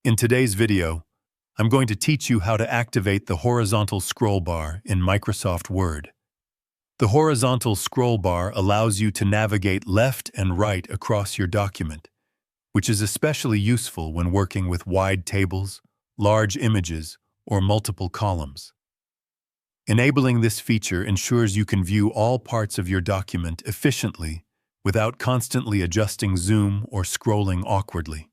In today's video, I'm going to teach you how to activate the horizontal scroll bar in Microsoft Word. The horizontal scroll bar allows you to navigate left and right across your document, which is especially useful when working with wide tables, large images, or multiple columns. Enabling this feature ensures you can view all parts of your document efficiently without constantly adjusting zoom or scrolling awkwardly.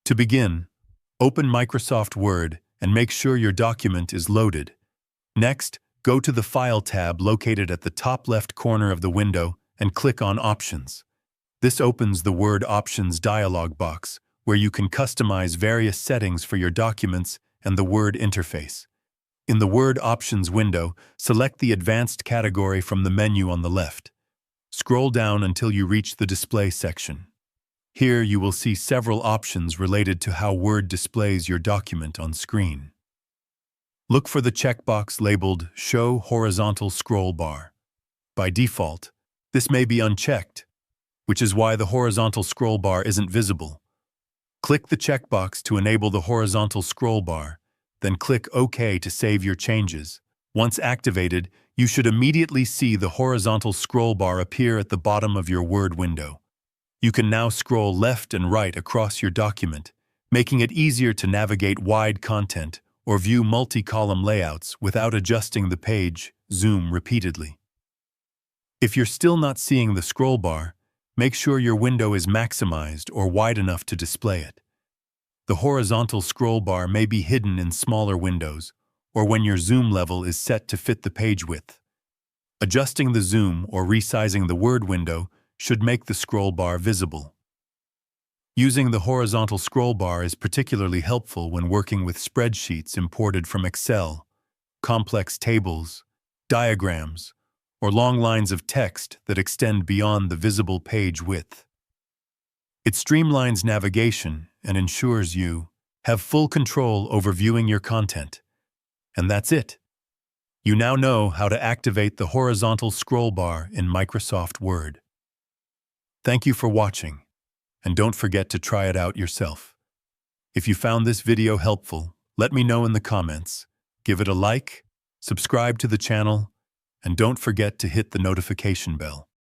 To begin, open Microsoft Word and make sure your document is loaded. Next, go to the File tab located at the top left corner of the window and click on Options. This opens the Word Options dialog box, where you can customize various settings for your documents and the Word interface. In the Word Options window, select the Advanced category from the menu on the left. Scroll down until you reach the Display section. Here you will see several options related to how Word displays your document on screen. Look for the checkbox labeled Show Horizontal Scroll Bar. By default, this may be unchecked, which is why the horizontal scroll bar isn't visible. Click the checkbox to enable the horizontal scroll bar, then click OK to save your changes. Once activated, you should immediately see the horizontal scroll bar appear at the bottom of your Word window. You can now scroll left and right across your document, making it easier to navigate wide content or view multi-column layouts without adjusting the page zoom repeatedly. If you're still not seeing the scroll bar, make sure your window is maximized or wide enough to display it. The horizontal scroll bar may be hidden in smaller windows or when your zoom level is set to fit the page width. Adjusting the zoom or resizing the Word window should make the scroll bar visible. Using the horizontal scroll bar is particularly helpful when working with spreadsheets imported from Excel, complex tables, diagrams, or long lines of text that extend beyond the visible page width. It streamlines navigation and ensures you have full control over viewing your content. And that's it. You now know how to activate the horizontal scroll bar in Microsoft Word. Thank you for watching, and don't forget to try it out yourself. If you found this video helpful, let me know in the comments. Give it a like, subscribe to the channel, and don't forget to hit the notification bell.